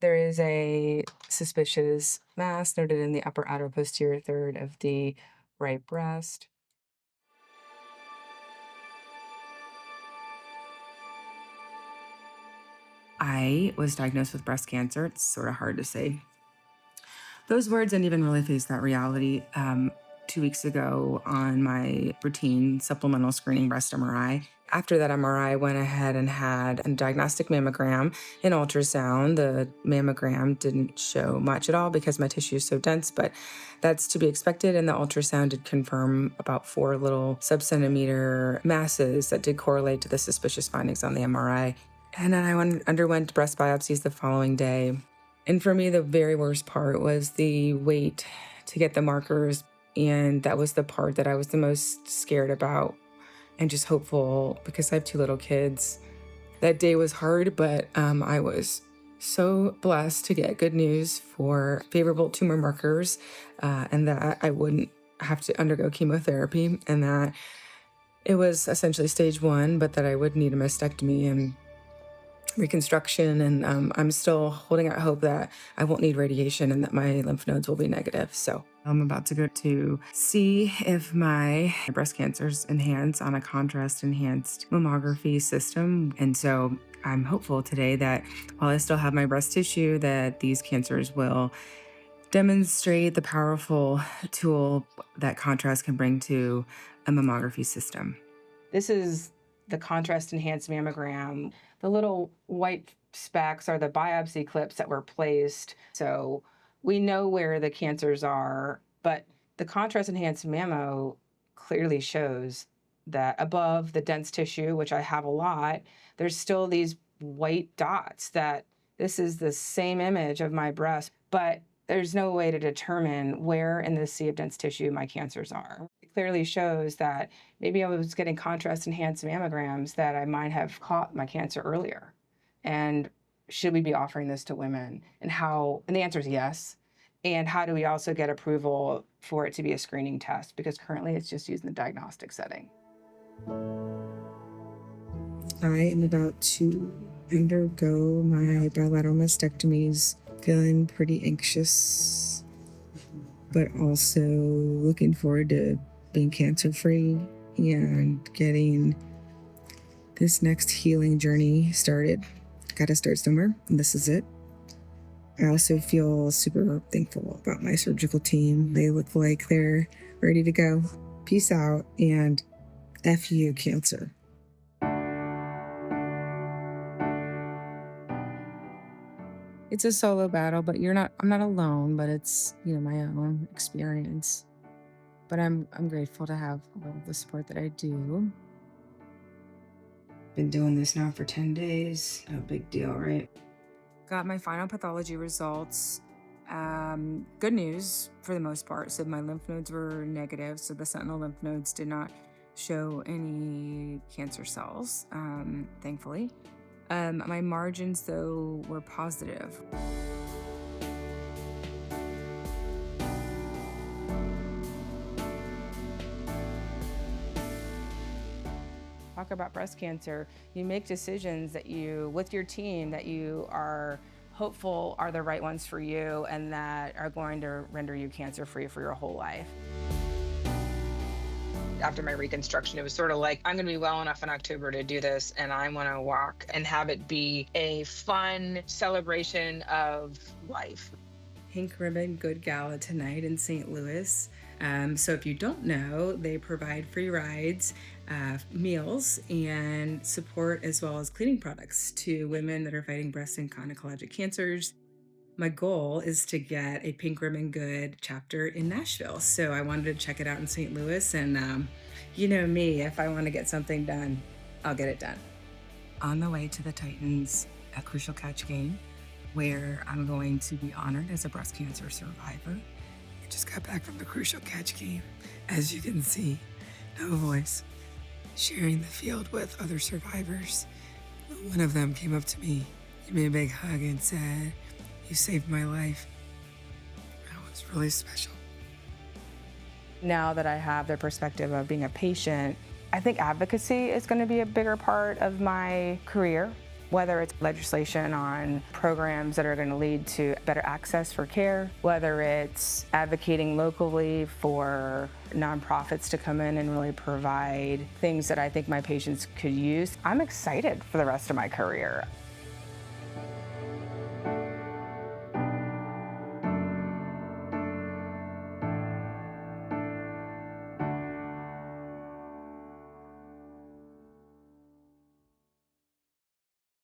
There is a suspicious mass noted in the upper outer posterior third of the right breast. I was diagnosed with breast cancer. It's sort of hard to say those words and even really face that reality. 2 weeks ago on my routine supplemental screening breast MRI. After that MRI, I went ahead and had a diagnostic mammogram and ultrasound. The mammogram didn't show much at all because my tissue is so dense, but that's to be expected. And the ultrasound did confirm about 4 little sub-centimeter masses that did correlate to the suspicious findings on the MRI. And then I underwent breast biopsies the following day. And for me, the very worst part was the wait to get the markers. And that was the part that I was the most scared about and just hopeful because I have 2 little kids. That day was hard, but I was so blessed to get good news for favorable tumor markers and that I wouldn't have to undergo chemotherapy and that it was essentially stage 1, but that I would need a mastectomy and reconstruction, and I'm still holding out hope that I won't need radiation and that my lymph nodes will be negative. So I'm about to go to see if my breast cancer's enhanced on a contrast-enhanced mammography system. And so I'm hopeful today that while I still have my breast tissue, that these cancers will demonstrate the powerful tool that contrast can bring to a mammography system. This is the contrast-enhanced mammogram. The little white specks are the biopsy clips that were placed. So we know where the cancers are, but the contrast-enhanced mammo clearly shows that above the dense tissue, which I have a lot, there's still these white dots that this is the same image of my breast, but there's no way to determine where in the sea of dense tissue my cancers are. It clearly shows that maybe I was getting contrast-enhanced mammograms that I might have caught my cancer earlier. And should we be offering this to women? And how? And the answer is yes. And how do we also get approval for it to be a screening test? Because currently it's just used in the diagnostic setting. I am about to undergo my bilateral mastectomies, feeling pretty anxious, but also looking forward to being cancer-free and getting this next healing journey started. Gotta start somewhere, and this is it. I also feel super thankful about my surgical team. They look like they're ready to go. Peace out, and F you, cancer. It's a solo battle, but I'm not alone, but it's, my own experience. But I'm grateful to have all of the support that I do. Been doing this now for 10 days. No big deal, right? Got my final pathology results. Good news for the most part. So my lymph nodes were negative. So the sentinel lymph nodes did not show any cancer cells, thankfully. My margins, though, were positive. Talk about breast cancer. You make decisions with your team that you are hopeful are the right ones for you and that are going to render you cancer-free for your whole life. After my reconstruction, it was sort of like, I'm going to be well enough in October to do this, and I want to walk and have it be a fun celebration of life. Pink Ribbon Good Gala tonight in St. Louis. So if you don't know, they provide free rides, meals, and support as well as cleaning products to women that are fighting breast and gynecologic cancers. My goal is to get a Pink Ribbon Good chapter in Nashville. So I wanted to check it out in St. Louis. And you know me, if I want to get something done, I'll get it done. On the way to the Titans, a Crucial Catch game, where I'm going to be honored as a breast cancer survivor. I just got back from the Crucial Catch game. As you can see, no voice. Sharing the field with other survivors. One of them came up to me, gave me a big hug and said, "You saved my life." That was really special. Now that I have the perspective of being a patient, I think advocacy is going to be a bigger part of my career. Whether it's legislation on programs that are going to lead to better access for care, whether it's advocating locally for nonprofits to come in and really provide things that I think my patients could use. I'm excited for the rest of my career.